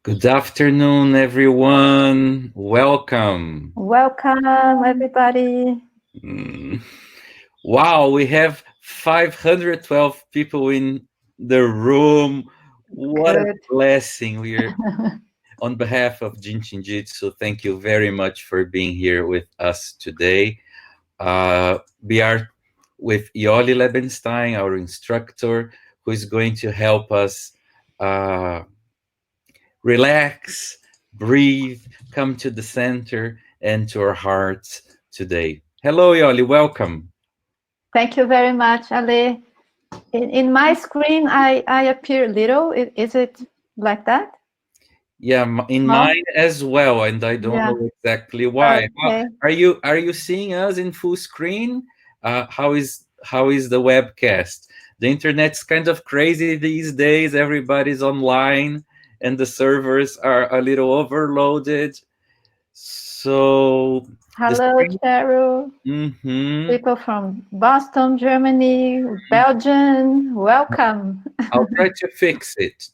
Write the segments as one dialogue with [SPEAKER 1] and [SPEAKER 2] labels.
[SPEAKER 1] Good afternoon, everyone. Welcome.
[SPEAKER 2] Welcome, everybody.
[SPEAKER 1] Wow, we have 512 people in the room. What a
[SPEAKER 2] Good.
[SPEAKER 1] blessing. We're on behalf of Jin Shin Jyutsu, thank you very much for being here with us today. We are with Iole Lebensztajn, our instructor, who is going to help us relax, breathe, come to the center and to our hearts today. Hello, Iole, welcome.
[SPEAKER 2] Thank you very much, Ale. In my screen, I appear little. Is it like that?
[SPEAKER 1] Yeah, in
[SPEAKER 2] No?
[SPEAKER 1] mine as well, and I don't
[SPEAKER 2] Yeah.
[SPEAKER 1] know exactly why.
[SPEAKER 2] Okay.
[SPEAKER 1] Are you seeing us in full screen? How is the webcast? The internet's kind of crazy these days. Everybody's online, and the servers are a little overloaded. So the
[SPEAKER 2] Hello,
[SPEAKER 1] screen.
[SPEAKER 2] Cheryl.
[SPEAKER 1] Mm-hmm.
[SPEAKER 2] People from Boston, Germany, Belgium. Welcome.
[SPEAKER 1] I'll try to fix it.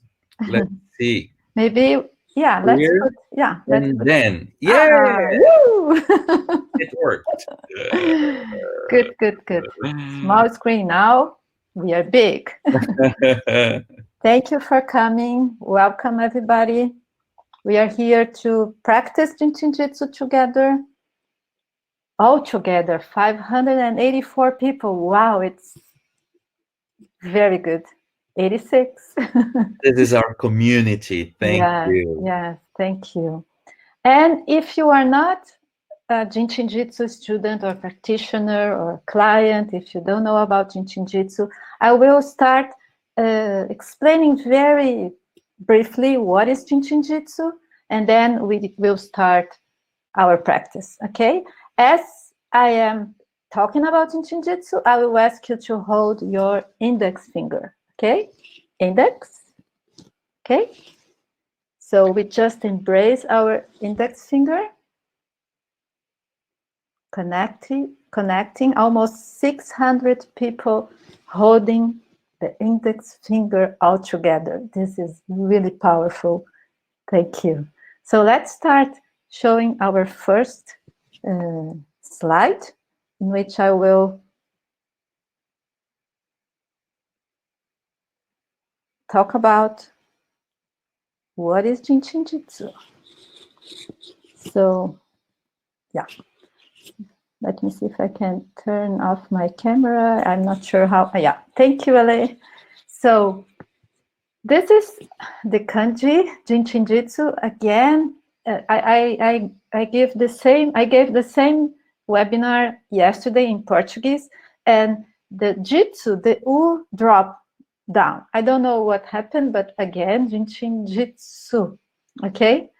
[SPEAKER 1] Let's see.
[SPEAKER 2] Maybe, yeah, let's
[SPEAKER 1] Here
[SPEAKER 2] put, yeah, let's
[SPEAKER 1] and
[SPEAKER 2] put.
[SPEAKER 1] then. Yeah,
[SPEAKER 2] Woo!
[SPEAKER 1] it worked.
[SPEAKER 2] Good, good, good. Small screen now. We are big. Thank you for coming. Welcome, everybody. We are here to practice Jin Shin Jyutsu together. All together, 584 people. Wow, it's very good. 86.
[SPEAKER 1] This is our community. Thank
[SPEAKER 2] Yes,
[SPEAKER 1] you.
[SPEAKER 2] yes, thank you. And if you are not a Jin Shin Jyutsu student or practitioner or client, if you don't know about Jin Shin Jyutsu, I will start explaining very briefly what is Jin Shin Jyutsu, and then we will start our practice, okay? As I am talking about Jin Shin Jyutsu, I will ask you to hold your index finger, okay? Index, okay? So we just embrace our index finger, connecting almost 600 people holding the index finger all together. This is really powerful. Thank you. So let's start showing our first slide, in which I will talk about what is Jin Shin Jyutsu. So, yeah. Let me see if I can turn off my camera. I'm not sure how. Yeah, thank you, Ale. So this is the kanji Jin Shin Jyutsu. Again, I gave the same webinar yesterday in Portuguese, and the jitsu, the u dropped down. I don't know what happened, but again, Jin Shin Jyutsu. Okay,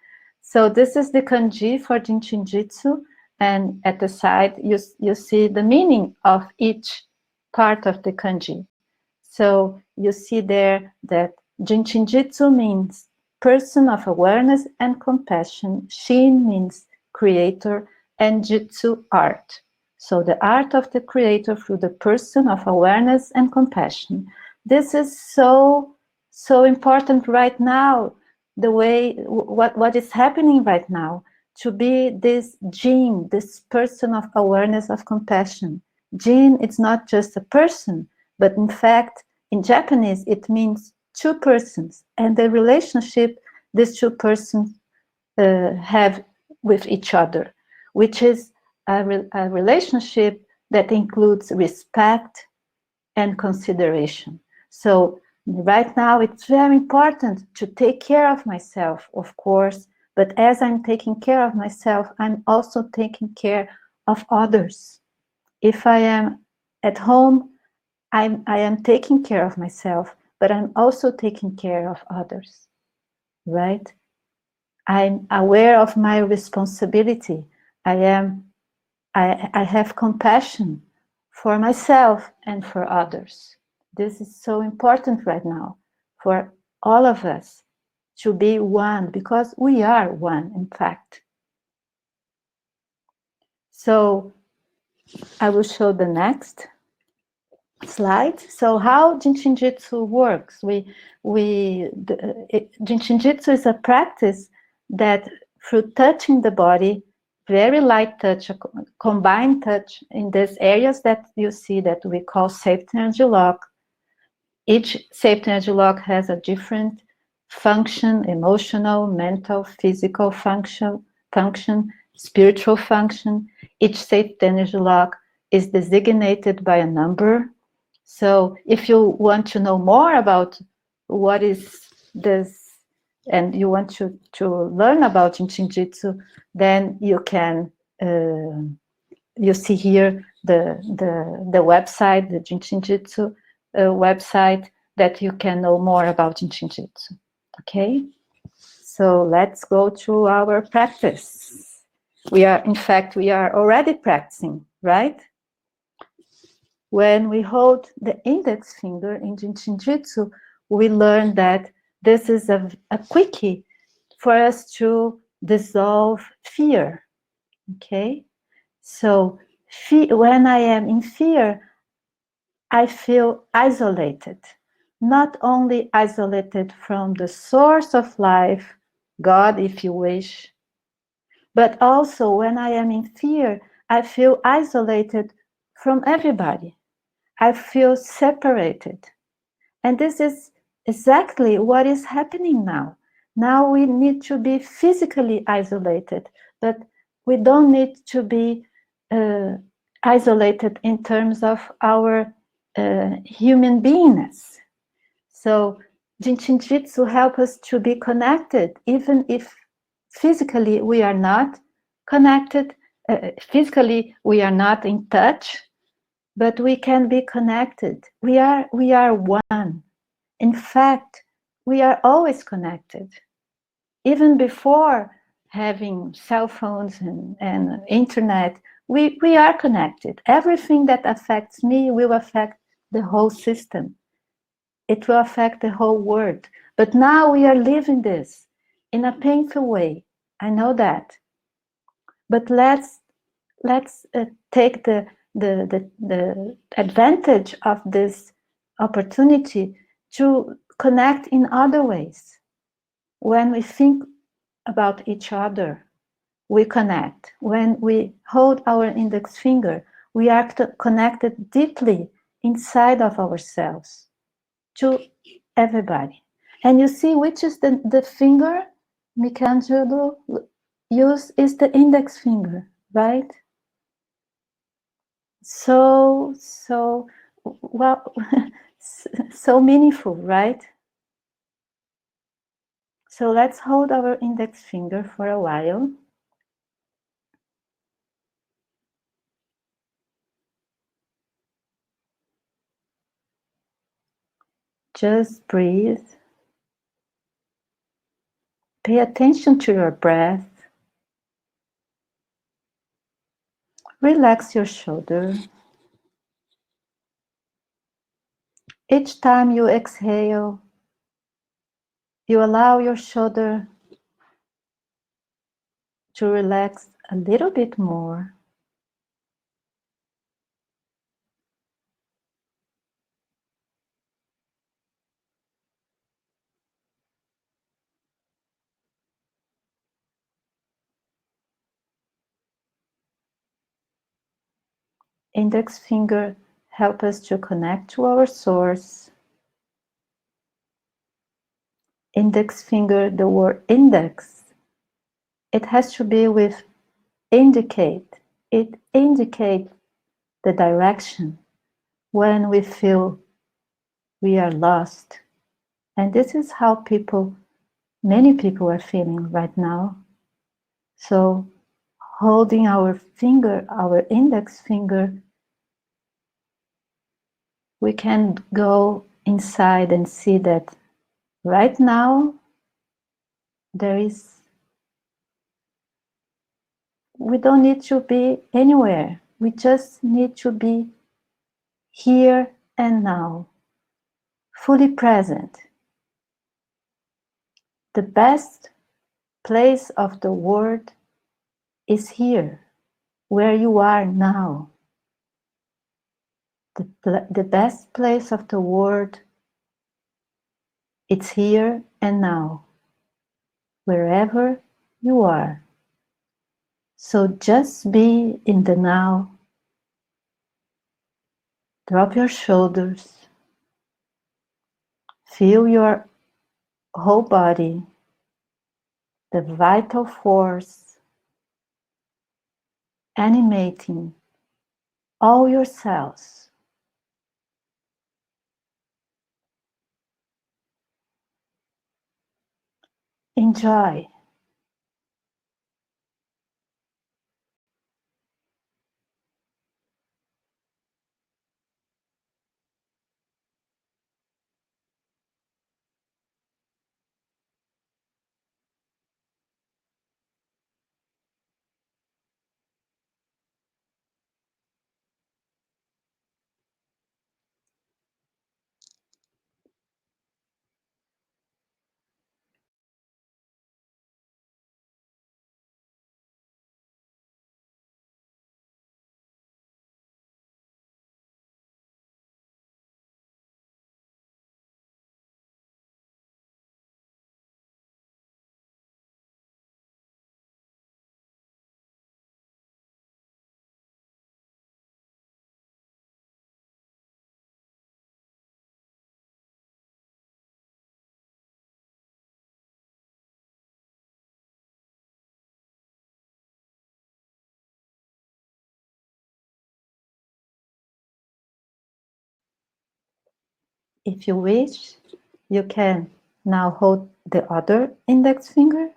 [SPEAKER 2] so this is the kanji for Jin Shin Jyutsu, and at the side you see the meaning of each part of the kanji. So you see there that Jin Shin Jyutsu means person of awareness and compassion. Shin means creator, and Jyutsu art. So the art of the creator through the person of awareness and compassion. This is so important right now. The way what is happening right now, to be this Jin, this person of awareness of compassion. Jin, it's not just a person, but in fact, in Japanese, it means two persons, and the relationship these two persons have with each other, which is a relationship that includes respect and consideration. So right now, it's very important to take care of myself, of course, but as I'm taking care of myself, I'm also taking care of others. If I am at home, I am taking care of myself, but I'm also taking care of others, right? I'm aware of my responsibility. I have compassion for myself and for others. This is so important right now for all of us to be one, because we are one, in fact. So I will show the next. slide. So how Jin Shin Jyutsu works? Jin Shin Jyutsu is a practice that through touching the body, very light touch, combined touch in these areas that you see that we call safety energy lock. Each safety energy lock has a different function, emotional, mental, physical function, spiritual function. Each safety energy lock is designated by a number. So if you want to know more about what is this, and you want to learn about Jin Shin Jyutsu, then you can, you see here the website, the Jin Shin Jyutsu website, that you can know more about Jin Shin Jyutsu. Okay, so let's go to our practice. In fact, we are already practicing, right? When we hold the index finger in Jin Shin Jyutsu, we learn that this is a quickie for us to dissolve fear. Okay, so when I am in fear, I feel isolated. Not only isolated from the source of life, God, if you wish, but also when I am in fear, I feel isolated from everybody. I feel separated. And this is exactly what is happening now. Now we need to be physically isolated, but we don't need to be isolated in terms of our human beingness. So Jin Shin Jyutsu helps us to be connected, even if physically we are not connected, physically we are not in touch, but we can be connected. We are one. In fact, we are always connected. Even before having cell phones and internet, we are connected. Everything that affects me will affect the whole system. It will affect the whole world. But now we are living this in a painful way. I know that. But let's take the advantage of this opportunity to connect in other ways. When we think about each other, we connect. When we hold our index finger, we are connected deeply inside of ourselves to everybody. And you see which is the finger Michelangelo used is the index finger, right? So well, so meaningful, right? So let's hold our index finger for a while. Just breathe. Pay attention to your breath. Relax your shoulder. Each time you exhale, you allow your shoulder to relax a little bit more. Index finger help us to connect to our source. Index finger, the word index, it has to be with indicate. It indicates the direction when we feel we are lost. And this is how many people are feeling right now. So holding our finger, our index finger, we can go inside and see that right now we don't need to be anywhere. We just need to be here and now, fully present. The best place of the world is here, where you are now. The best place of the world, it's here and now, wherever you are. So just be in the now. Drop your shoulders. Feel your whole body, the vital force animating all your cells. Enjoy. If you wish, you can now hold the other index finger.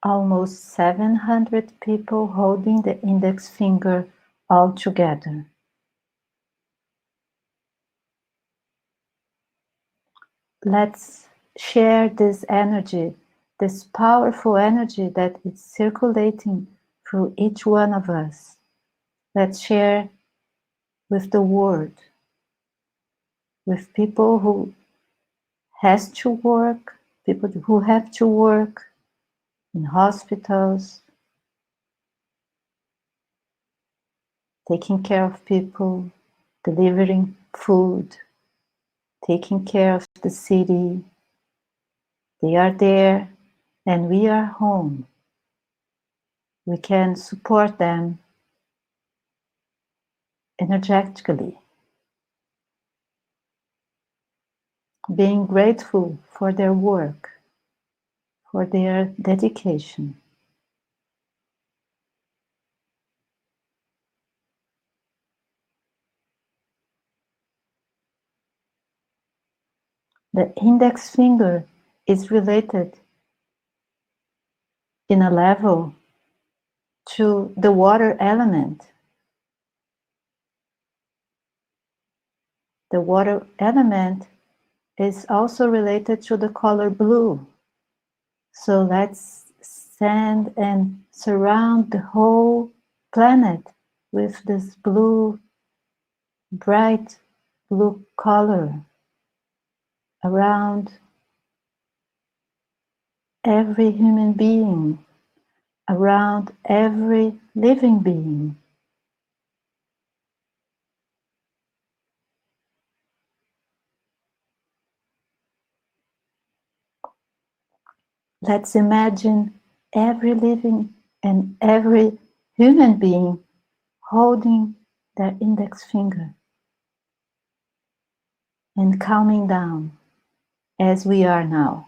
[SPEAKER 2] Almost 700 people holding the index finger all together. Let's share this energy, this powerful energy that is circulating through each one of us. Let's share with the world, with people who has to work, people who have to work in hospitals, taking care of people, delivering food, taking care of the city. They are there and we are home. We can support them energetically, being grateful for their work, for their dedication. The index finger is related in a level to the water element. The water element is also related to the color blue. So let's send and surround the whole planet with this blue, bright blue color around every human being, around every living being. Let's imagine every living and every human being holding their index finger and calming down as we are now.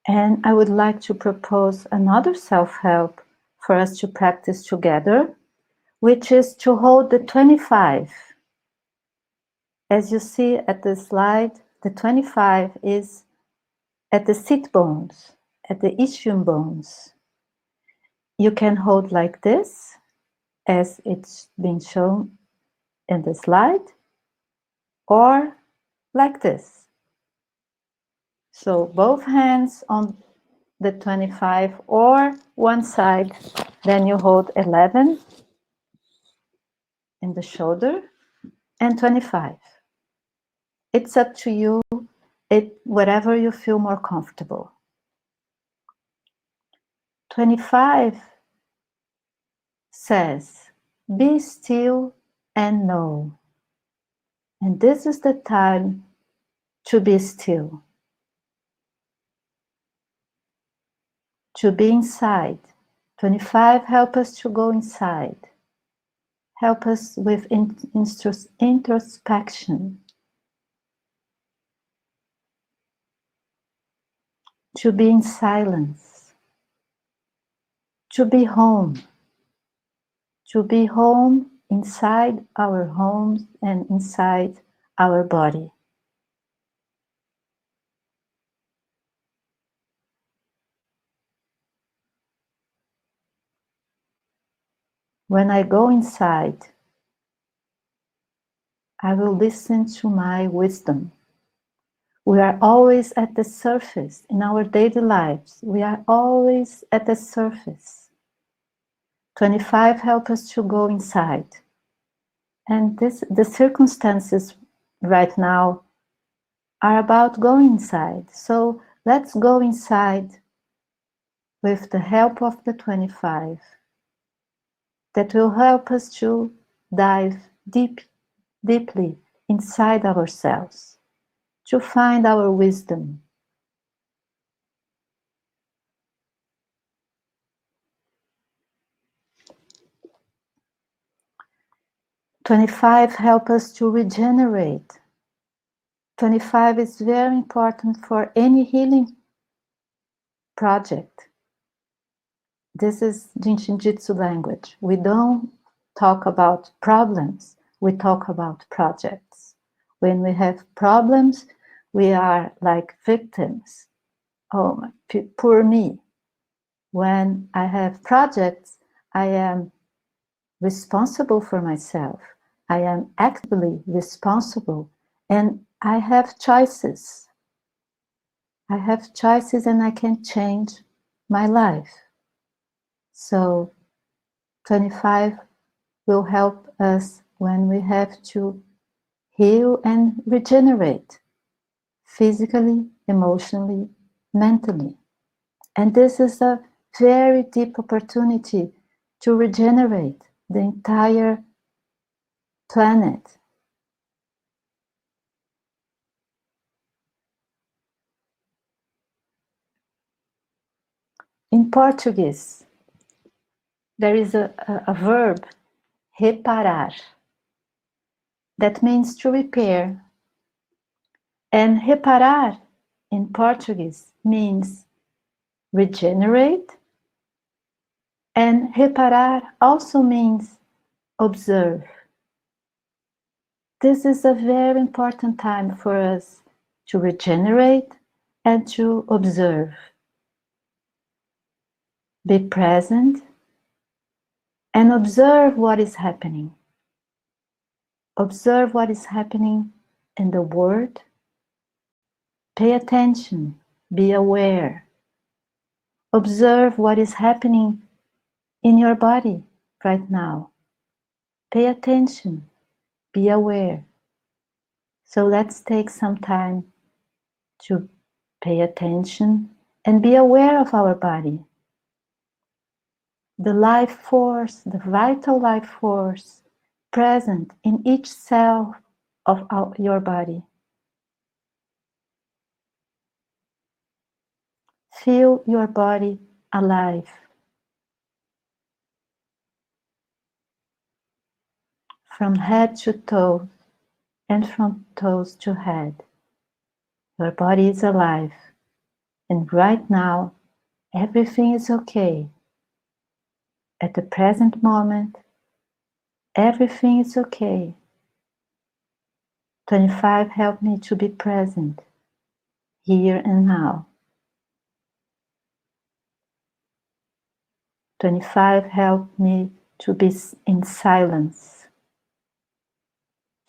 [SPEAKER 2] And I would like to propose another self-help for us to practice together, which is to hold the 25. As you see at the slide, the 25 is at the sit bones, at the ischium bones. You can hold like this, as it's been shown in the slide, or like this. So both hands on the 25 or one side, then you hold 11 in the shoulder and 25. It's up to you, whatever you feel more comfortable. 25 says, be still and know. And this is the time to be still, to be inside. 25 help us to go inside, help us with introspection, to be in silence, to be home inside our homes and inside our body. When I go inside, I will listen to my wisdom. We are always at the surface in our daily lives. We are always at the surface. 25 help us to go inside. And the circumstances right now are about going inside. So let's go inside with the help of the 25. That will help us to dive deeply inside ourselves, to find our wisdom. "25 help us to regenerate." 25 is very important for any healing project. This is Jin Shin Jyutsu language. We don't talk about problems, we talk about projects. When we have problems, we are like victims. Oh, poor me. When I have projects, I am responsible for myself. I am actively responsible, and I have choices. I have choices and I can change my life. So 25 will help us when we have to heal and regenerate physically, emotionally, mentally. And this is a very deep opportunity to regenerate, the entire planet. In Portuguese, there is a verb, reparar, that means to repair. And reparar in Portuguese means regenerate, and reparar also means observe. This is a very important time for us to regenerate and to observe. Be present and observe what is happening. Observe what is happening in the world. Pay attention, be aware. Observe what is happening in your body right now. Pay attention, be aware. So let's take some time to pay attention and be aware of our body. The life force, the vital life force present in each cell of your body. Feel your body alive. From head to toe and from toes to head. Your body is alive. And right now, everything is okay. At the present moment, everything is okay. 25 help me to be present, here and now. 25 help me to be in silence,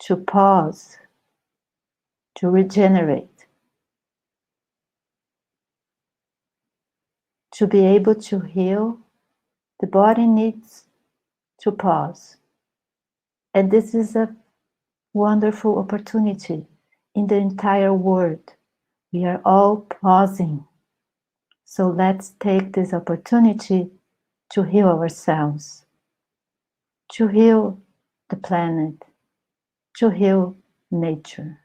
[SPEAKER 2] to pause, to regenerate, to be able to heal. The body needs to pause. And this is a wonderful opportunity in the entire world. We are all pausing. So let's take this opportunity to heal ourselves, to heal the planet, to heal nature.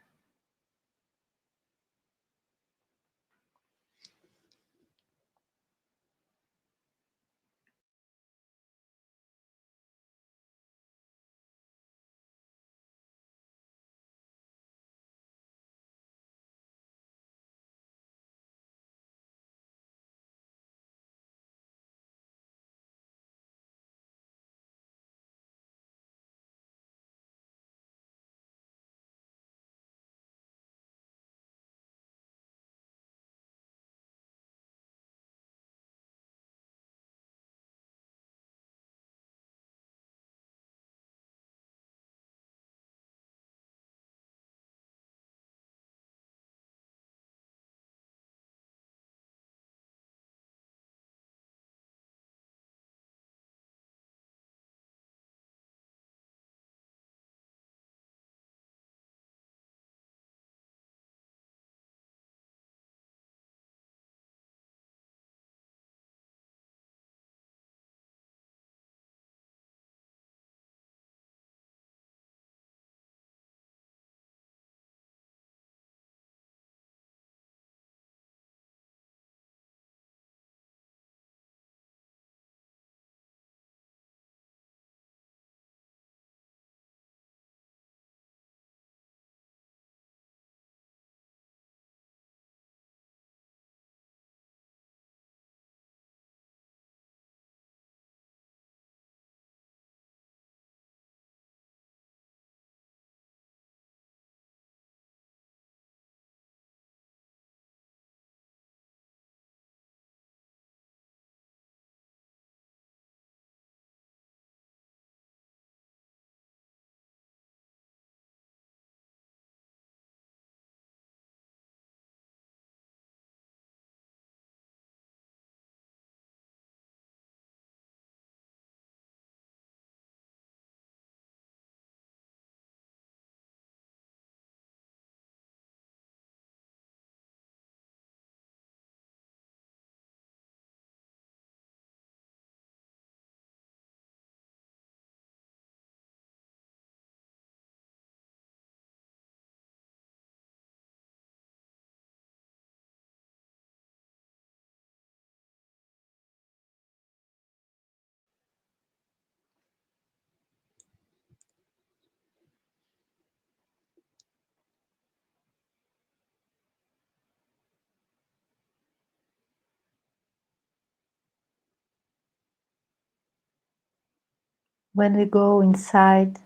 [SPEAKER 2] when we go inside,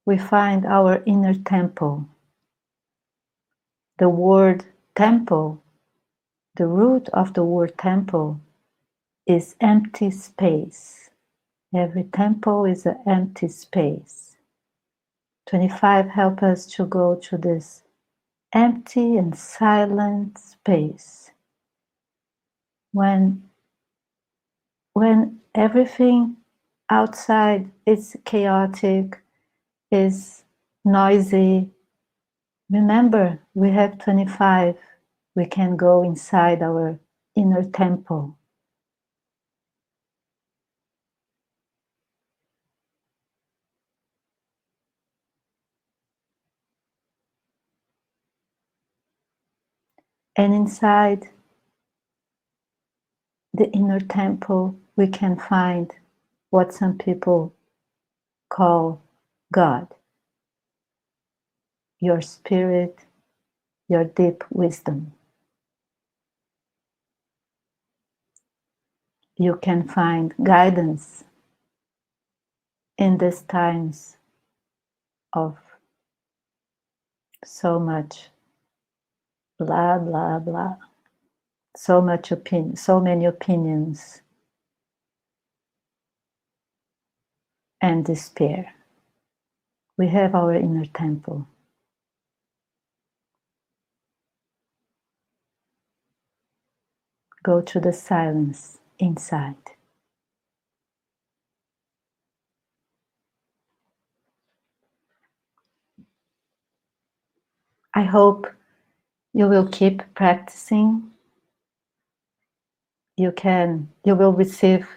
[SPEAKER 2] we find our inner temple. The word temple, the root of the word temple is empty space. Every temple is an empty space. 25 help us to go to this empty and silent space. When everything outside is chaotic, is noisy, remember, we have 25. We can go inside our inner temple. And inside the inner temple, we can find what some people call God, your spirit, your deep wisdom. You can find guidance in these times of so much blah, blah, blah, so many opinions and despair. We have our inner temple. Go to the silence inside. I hope you will keep practicing. You will receive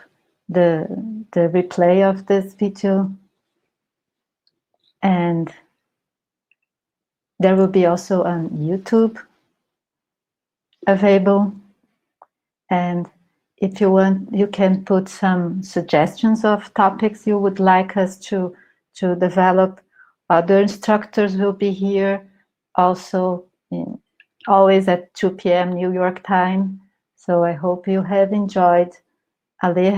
[SPEAKER 2] the replay of this video, and there will be also on YouTube available. And if you want, you can put some suggestions of topics you would like us to develop. Other instructors will be here also, always at 2 p.m. New York time. So I hope you have enjoyed. Ali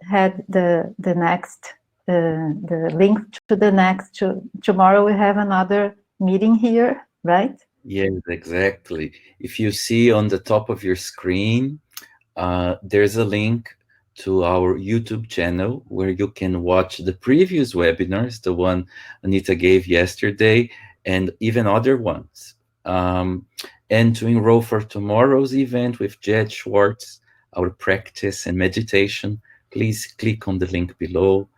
[SPEAKER 2] had the next, the link to the next. Tomorrow we have another meeting here, right?
[SPEAKER 1] Yes, exactly. If you see on the top of your screen, there's a link to our YouTube channel where you can watch the previous webinars, the one Anita gave yesterday, and even other ones. And to enroll for tomorrow's event with Jed Schwartz, our practice and meditation, please click on the link below,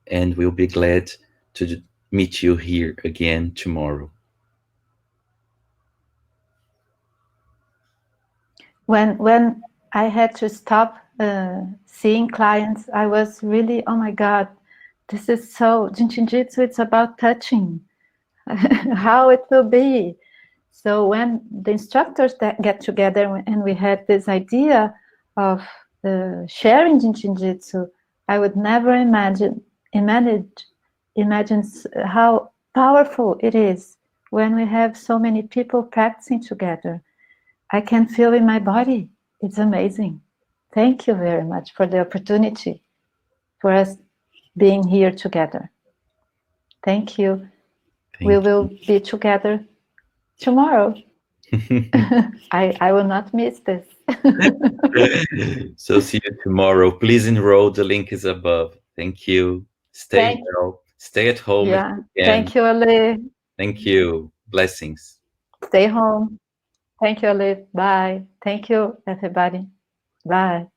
[SPEAKER 1] and we'll be glad to meet you here again tomorrow.
[SPEAKER 2] When I had to stop seeing clients, I was really, oh my God, this is so, Jin Shin Jyutsu, it's about touching, how it will be. So when the instructors that get together and we had this idea of sharing Jin Shin Jyutsu, I would never imagine how powerful it is when we have so many people practicing together. I can feel in my body. It's amazing. Thank you very much for the opportunity for us being here together. Thank you. We will be together tomorrow. I will not miss this.
[SPEAKER 1] So see you tomorrow. Please enroll. The link is above. Thank you. Stay well. Stay at home.
[SPEAKER 2] Yeah. Thank you, Ale.
[SPEAKER 1] Thank you. Blessings.
[SPEAKER 2] Stay home. Thank you, Ale. Bye. Thank you, everybody. Bye.